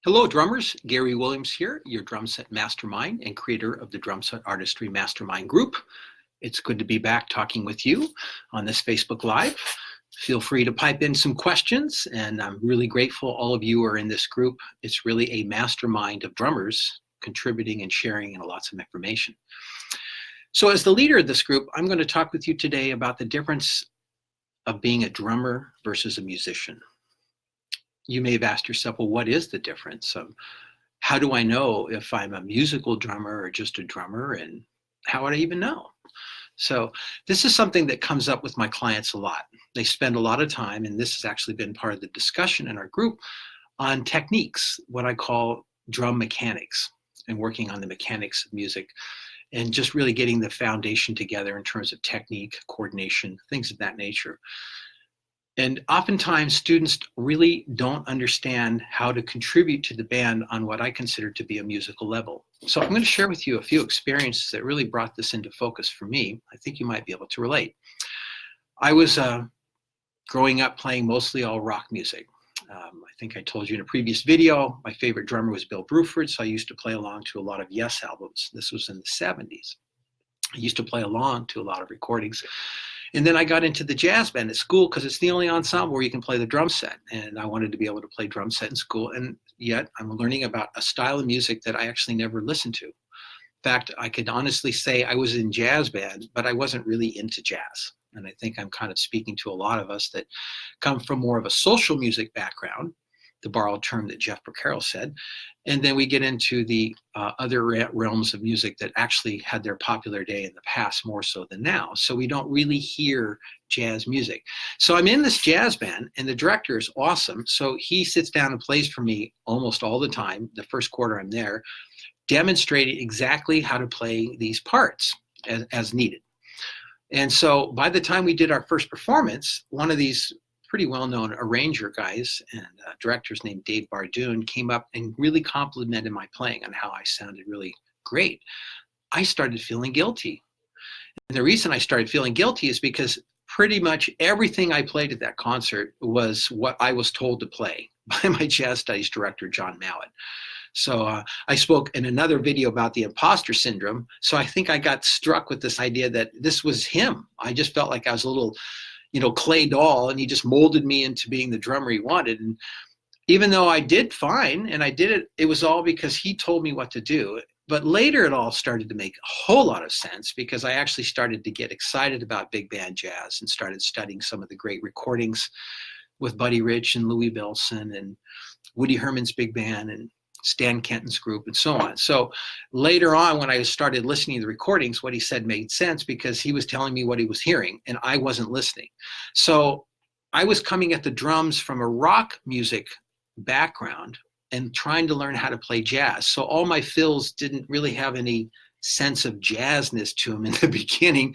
Hello drummers, Gary Williams here, your Drumset mastermind and creator of the Drumset Artistry Mastermind Group. It's good to be back talking with you on this Facebook Live. Feel free to pipe in some questions, and I'm really grateful all of you are in this group. It's really a mastermind of drummers contributing and sharing and lots of information. So as the leader of this group, I'm going to talk with you today about the difference of being a drummer versus a musician. You may have asked yourself, well, what is the difference? How do I know if I'm a musical drummer or just a drummer, and how would I even know? So this is something that comes up with my clients a lot. They spend a lot of time, and this has actually been part of the discussion in our group, on techniques, what I call drum mechanics, and working on the mechanics of music, and just really getting the foundation together in terms of technique, coordination, things of that nature. And oftentimes students really don't understand how to contribute to the band on what I consider to be a musical level. So I'm going to share with you a few experiences that really brought this into focus for me. I think you might be able to relate. I was growing up playing mostly all rock music. I think I told you in a previous video, my favorite drummer was Bill Bruford, so I used to play along to a lot of Yes albums. This was in the 70s. I used to play along to a lot of recordings. And then I got into the jazz band at school because it's the only ensemble where you can play the drum set. And I wanted to be able to play drum set in school. And yet I'm learning about a style of music that I actually never listened to. In fact, I could honestly say I was in jazz band, but I wasn't really into jazz. And I think I'm kind of speaking to a lot of us that come from more of a social music background, the borrowed term that Jeff Porcaro said. And then we get into the other realms of music that actually had their popular day in the past more so than now. So we don't really hear jazz music. So I'm in this jazz band, and the director is awesome. So he sits down and plays for me almost all the time, the first quarter I'm there, demonstrating exactly how to play these parts as needed. And so by the time we did our first performance, one of these pretty well-known arranger guys and directors named Dave Bardoon came up and really complimented my playing on how I sounded really great. I started feeling guilty. And the reason I started feeling guilty is because pretty much everything I played at that concert was what I was told to play by my jazz studies director, John Mallett. So I spoke in another video about the imposter syndrome. So I think I got struck with this idea that this was him. I just felt like I was a little, clay doll, and he just molded me into being the drummer he wanted. And even though I did fine and I did it, it was all because he told me what to do. But later it all started to make a whole lot of sense because I actually started to get excited about big band jazz and started studying some of the great recordings with Buddy Rich and Louis Bellson and Woody Herman's big band and Stan Kenton's group and so on. So later on, when I started listening to the recordings, what he said made sense because he was telling me what he was hearing and I wasn't listening. So I was coming at the drums from a rock music background and trying to learn how to play jazz. So all my fills didn't really have any sense of jazzness to them in the beginning.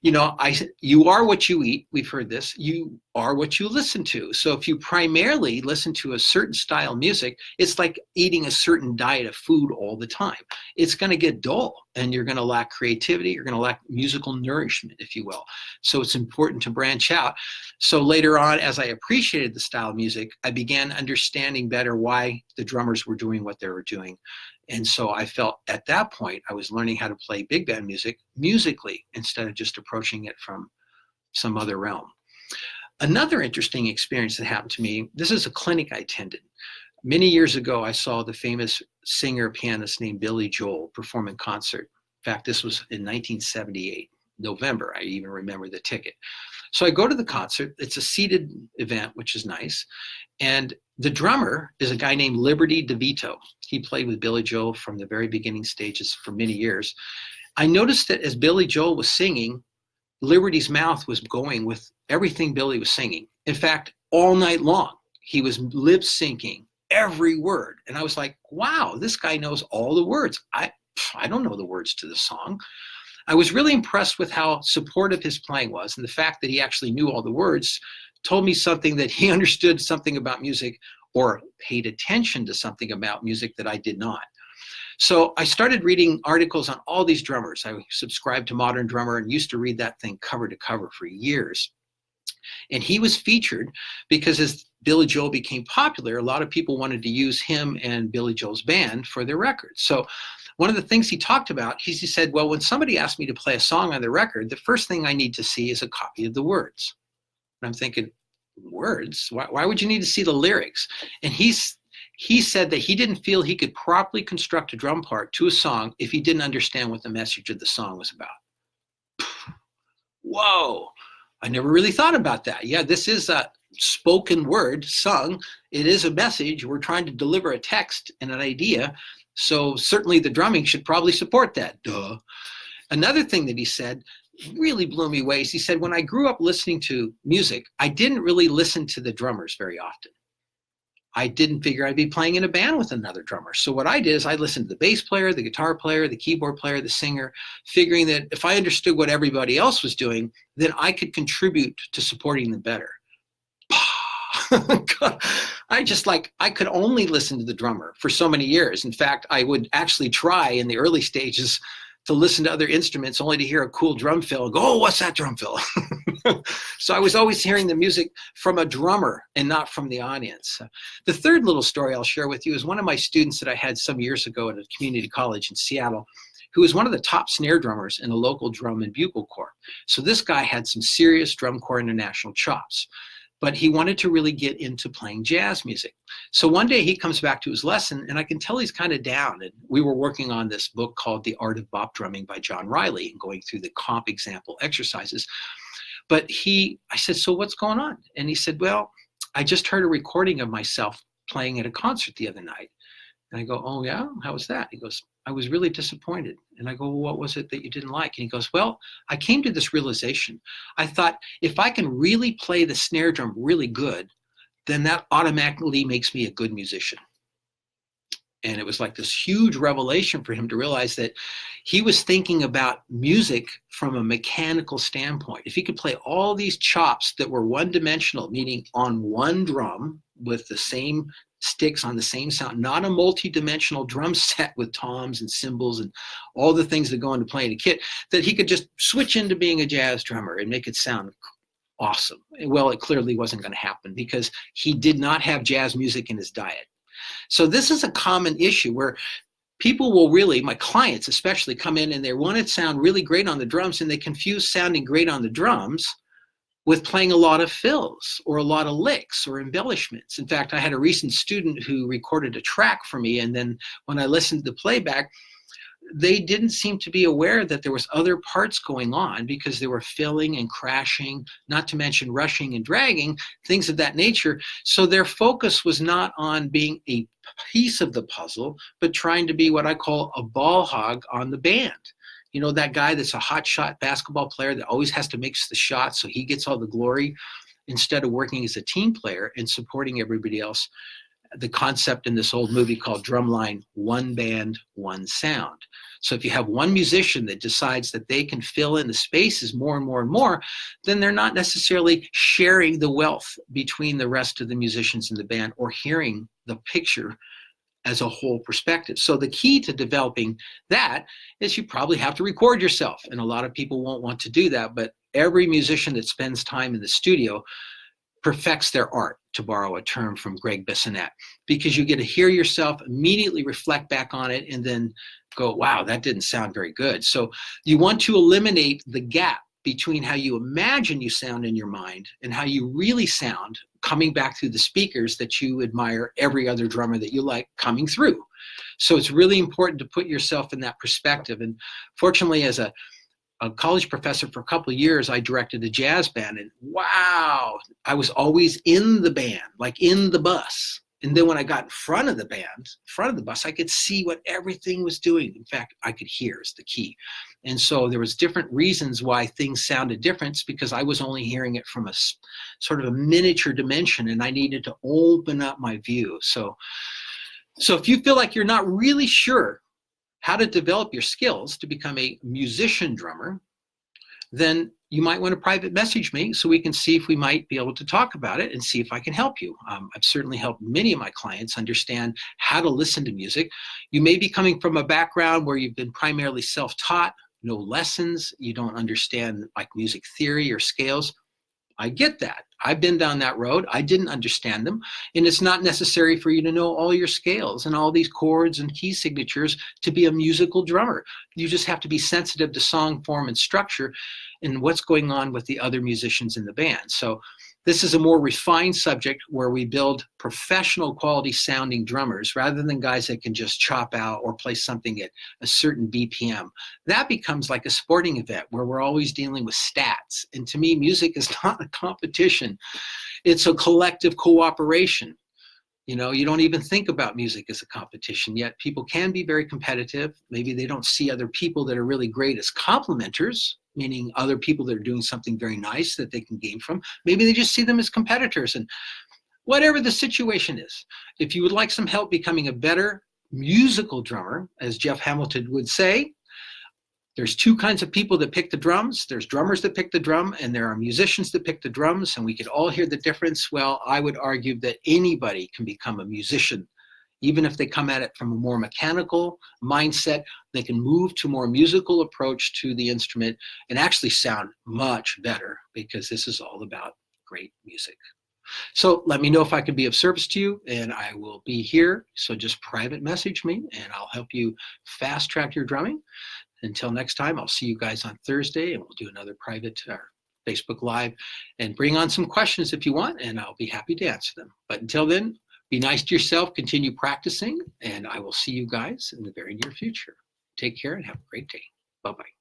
You are what you eat. We've heard this. You are what you listen to. So if you primarily listen to a certain style of music, it's like eating a certain diet of food all the time. It's going to get dull and you're going to lack creativity. You're going to lack musical nourishment, if you will. So it's important to branch out. So later on, as I appreciated the style of music, I began understanding better why the drummers were doing what they were doing. And so I felt at that point, I was learning how to play big band music musically instead of just approaching it from some other realm. Another interesting experience that happened to me, this is a clinic I attended. Many years ago, I saw the famous singer-pianist named Billy Joel perform in concert. In fact, this was in 1978, November. I even remember the ticket. So I go to the concert. It's a seated event, which is nice. And the drummer is a guy named Liberty DeVito. He played with Billy Joel from the very beginning stages for many years. I noticed that as Billy Joel was singing, Liberty's mouth was going with everything Billy was singing. In fact, all night long, he was lip syncing every word. And I was like, wow, this guy knows all the words. I don't know the words to the song. I was really impressed with how supportive his playing was, and the fact that he actually knew all the words told me something that he understood something about music or paid attention to something about music that I did not. So I started reading articles on all these drummers. I subscribed to Modern Drummer and used to read that thing cover to cover for years. And he was featured because his Billy Joel became popular, a lot of people wanted to use him and Billy Joel's band for their records. So one of the things he talked about, he said, well, when somebody asks me to play a song on the record, the first thing I need to see is a copy of the words. And I'm thinking, words? Why would you need to see the lyrics? And he said that he didn't feel he could properly construct a drum part to a song if he didn't understand what the message of the song was about. Whoa, I never really thought about that. Yeah, this is a spoken word sung. It is a message. We're trying to deliver a text and an idea. So certainly the drumming should probably support that. Duh. Another thing that he said really blew me away is he said, when I grew up listening to music, I didn't really listen to the drummers very often. I didn't figure I'd be playing in a band with another drummer. So what I did is I listened to the bass player, the guitar player, the keyboard player, the singer, figuring that if I understood what everybody else was doing, then I could contribute to supporting them better. I could only listen to the drummer for so many years. In fact, I would actually try in the early stages to listen to other instruments only to hear a cool drum fill and go, oh, what's that drum fill? So I was always hearing the music from a drummer and not from the audience. The third little story I'll share with you is one of my students that I had some years ago at a community college in Seattle, who was one of the top snare drummers in a local drum and bugle corps. So this guy had some serious drum corps international chops, but he wanted to really get into playing jazz music. So one day he comes back to his lesson and I can tell he's kind of down. And we were working on this book called The Art of Bop Drumming by John Riley and going through the comp example exercises. But I said, so what's going on? And he said, well, I just heard a recording of myself playing at a concert the other night. And I go, oh yeah, how was that? He goes, I was really disappointed. And I go, well, what was it that you didn't like? And he goes, well, I came to this realization. I thought, if I can really play the snare drum really good, then that automatically makes me a good musician. And it was like this huge revelation for him to realize that he was thinking about music from a mechanical standpoint. If he could play all these chops that were one-dimensional, meaning on one drum with the same sticks on the same sound, not a multi-dimensional drum set with toms and cymbals and all the things that go into playing a kit, that he could just switch into being a jazz drummer and make it sound awesome. Well, it clearly wasn't going to happen because he did not have jazz music in his diet. So this is a common issue where people will really, my clients especially, come in and they want it to sound really great on the drums and they confuse sounding great on the drums with playing a lot of fills or a lot of licks or embellishments. In fact, I had a recent student who recorded a track for me, and then when I listened to the playback, they didn't seem to be aware that there was other parts going on because they were filling and crashing, not to mention rushing and dragging, things of that nature. So their focus was not on being a piece of the puzzle, but trying to be what I call a ball hog on the band. You know, that guy that's a hot shot basketball player that always has to make the shots so he gets all the glory instead of working as a team player and supporting everybody else. The concept in this old movie called Drumline, one band, one sound. So if you have one musician that decides that they can fill in the spaces more and more and more, then they're not necessarily sharing the wealth between the rest of the musicians in the band or hearing the picture as a whole perspective. So the key to developing that is you probably have to record yourself. And a lot of people won't want to do that, but every musician that spends time in the studio perfects their art, to borrow a term from Greg Bissonette, because you get to hear yourself, immediately reflect back on it, and then go, wow, that didn't sound very good. So you want to eliminate the gap between how you imagine you sound in your mind and how you really sound coming back through the speakers that you admire every other drummer that you like coming through. So it's really important to put yourself in that perspective. And fortunately, as a college professor for a couple of years, I directed a jazz band, and wow, I was always in the band, like in the bus. And then when I got in front of the band, in front of the bus, I could see what everything was doing. In fact, I could hear is the key. And so there was different reasons why things sounded different, because I was only hearing it from a sort of a miniature dimension, and I needed to open up my view. So if you feel like you're not really sure how to develop your skills to become a musician drummer, then you might want to private message me so we can see if we might be able to talk about it and see if I can help you. I've certainly helped many of my clients understand how to listen to music. You may be coming from a background where you've been primarily self-taught, no lessons, you don't understand like music theory or scales. I get that. I've been down that road. I didn't understand them. And it's not necessary for you to know all your scales and all these chords and key signatures to be a musical drummer. You just have to be sensitive to song form and structure and what's going on with the other musicians in the band. So this is a more refined subject where we build professional quality sounding drummers rather than guys that can just chop out or play something at a certain BPM. That becomes like a sporting event where we're always dealing with stats. And to me, music is not a competition. It's a collective cooperation. You know, you don't even think about music as a competition, yet people can be very competitive. Maybe they don't see other people that are really great as complimenters, meaning other people that are doing something very nice that they can gain from. Maybe they just see them as competitors. And whatever the situation is, if you would like some help becoming a better musical drummer, as Jeff Hamilton would say, there's two kinds of people that pick the drums. There's drummers that pick the drum, and there are musicians that pick the drums, and we could all hear the difference. Well, I would argue that anybody can become a musician. Even if they come at it from a more mechanical mindset, they can move to a more musical approach to the instrument and actually sound much better, because this is all about great music. So let me know if I can be of service to you, and I will be here. So just private message me, and I'll help you fast track your drumming. Until next time, I'll see you guys on Thursday, and we'll do another private Facebook Live, and bring on some questions if you want, and I'll be happy to answer them. But until then, be nice to yourself, continue practicing, and I will see you guys in the very near future. Take care and have a great day. Bye-bye.